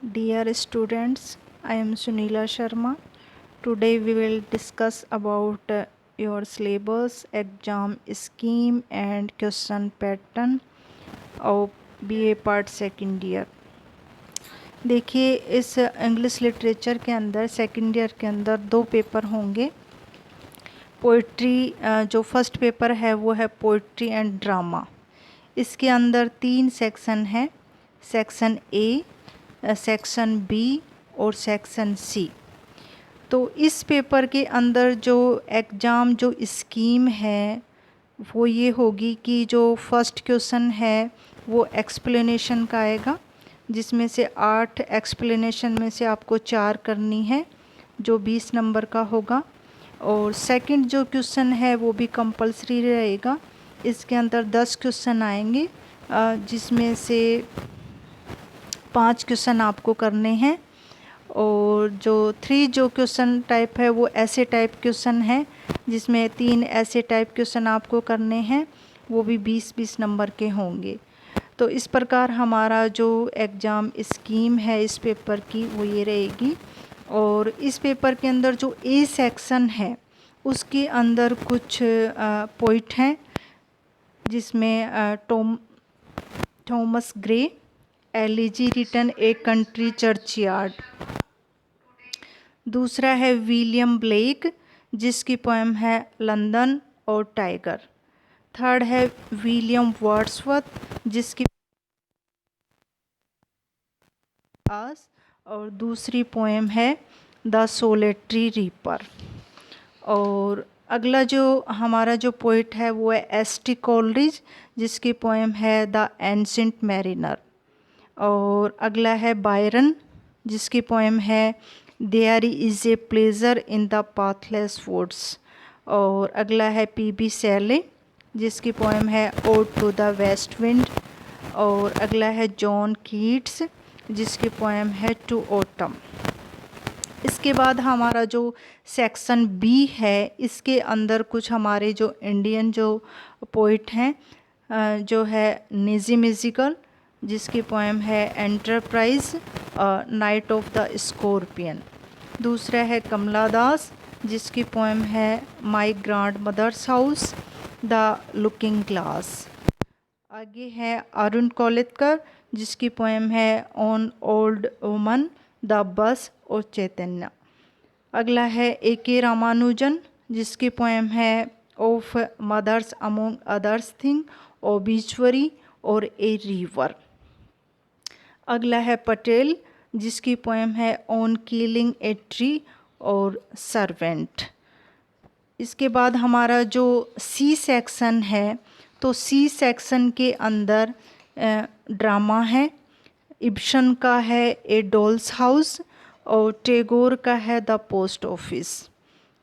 Dear students, I am Sunila Sharma. Today we will discuss about your syllabus, exam scheme and question pattern of BA Part Second Year. देखिए, इस English literature के अंदर second year के अंदर दो paper होंगे। Poetry जो first paper है वो है पोइट्री एंड ड्रामा। इसके अंदर 3 सेक्शन हैं, सेक्शन ए, सेक्शन बी और सेक्शन सी। तो इस पेपर के अंदर जो एग्ज़ाम जो स्कीम है वो ये होगी कि जो फर्स्ट क्वेश्चन है वो एक्सप्लेनेशन का आएगा, जिसमें से 8 एक्सप्लेनेशन में से आपको 4 करनी है, जो 20 नंबर का होगा। और सेकंड जो क्वेश्चन है वो भी कंपलसरी रहेगा। इसके अंदर 10 क्वेश्चन आएंगे, जिसमें से 5 क्वेश्चन आपको करने हैं। और जो 3 जो क्वेश्चन टाइप है वो ऐसे टाइप क्वेश्चन है, जिसमें 3 ऐसे टाइप क्वेश्चन आपको करने हैं, वो भी 20-20 नंबर के होंगे। तो इस प्रकार हमारा जो एग्ज़ाम स्कीम है इस पेपर की वो ये रहेगी। और इस पेपर के अंदर जो ए सेक्शन है उसके अंदर कुछ पॉइंट हैं, जिसमें Thomas Gray, elegy written a country churchyard. दूसरा है विलियम ब्लेक, जिसकी पोएम है लंदन और टाइगर। थर्ड है विलियम वर्ड्सवर्थ, जिसकी आस, और दूसरी पोएम है द सोलेटरी रीपर। और अगला जो हमारा जो पोइट है वो है एस.टी. कोलरिज, जिसकी पोएम है द एंशिएंट मैरिनर। और अगला है बायरन, जिसकी पोएम है there is a pleasure in the pathless woods. और अगला है पी.बी. शेले, जिसकी पोएम है ode to the west wind. और अगला है जॉन कीट्स, जिसकी पोएम है टू ऑटम। इसके बाद हमारा जो सेक्शन बी है, इसके अंदर कुछ हमारे जो इंडियन जो पोइट हैं, जो है निजी म्यूजिकल, जिसकी पोएम है enterprise night of the scorpion. दूसरा है कमला दास, जिसकी पोएम है my grand mother's house the looking glass. आगे है अरुण कोलितकर, जिसकी पोएम है on old woman the bus और चैतन्य। अगला है ए.के. रामानुजन, जिसकी पोएम है of mothers among others thing, obituary और ए रिवर। अगला है पटेल, जिसकी पोएम है ऑन किलिंग ए ट्री और सर्वेंट। इसके बाद हमारा जो सी सेक्शन है, तो सी सेक्शन के अंदर ड्रामा है। इब्सन का है ए डॉल्स हाउस और टैगोर का है द पोस्ट ऑफिस।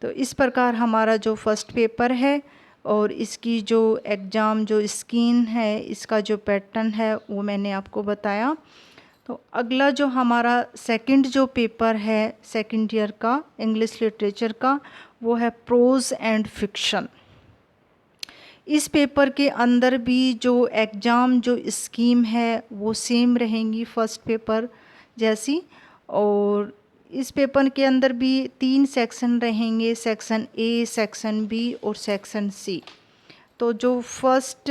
तो इस प्रकार हमारा जो फर्स्ट पेपर है और इसकी जो एग्ज़ाम जो स्कीम है, इसका जो पैटर्न है वो मैंने आपको बताया। तो अगला जो हमारा सेकंड जो पेपर है सेकंड ईयर का इंग्लिश लिटरेचर का, वो है प्रोज एंड फिक्शन। इस पेपर के अंदर भी जो एग्ज़ाम जो स्कीम है वो सेम रहेंगी फर्स्ट पेपर जैसी। और इस पेपर के अंदर भी 3 सेक्शन रहेंगे, सेक्शन ए, सेक्शन बी और सेक्शन सी। तो जो फर्स्ट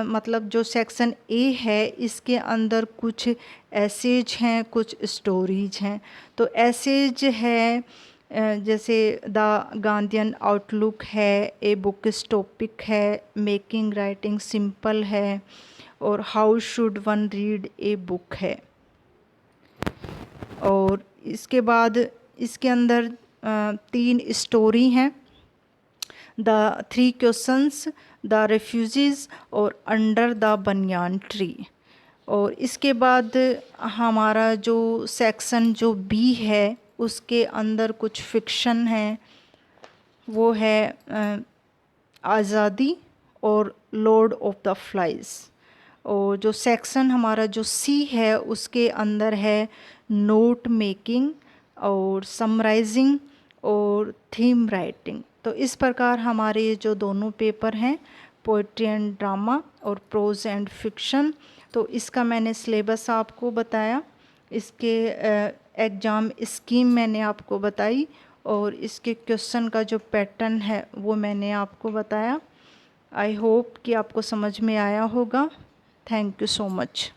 मतलब जो सेक्शन ए है, इसके अंदर कुछ एसेज हैं, कुछ स्टोरीज हैं। तो एसेज है जैसे द गांधीयन आउटलुक है, ए बुकिश टॉपिक है, मेकिंग राइटिंग सिंपल है, और how should one read a book है। और इसके बाद इसके अंदर 3 स्टोरी हैं, द 3 क्वेश्चंस, द रेफ्यूजीज और अंडर द बनियान ट्री। और इसके बाद हमारा जो सेक्शन जो बी है उसके अंदर कुछ फिक्शन है, वो है आज़ादी और लॉर्ड ऑफ द फ्लाइज। और जो सेक्शन हमारा जो सी है उसके अंदर है नोट मेकिंग और समराइजिंग और थीम राइटिंग। तो इस प्रकार हमारे ये जो दोनों पेपर हैं, पोइट्री एंड ड्रामा और प्रोज एंड फिक्शन, तो इसका मैंने सिलेबस आपको बताया। इसके एग्ज़ाम स्कीम मैंने आपको बताई और इसके क्वेश्चन का जो पैटर्न है वो मैंने आपको बताया। आई होप कि आपको समझ में आया होगा। Thank you so much.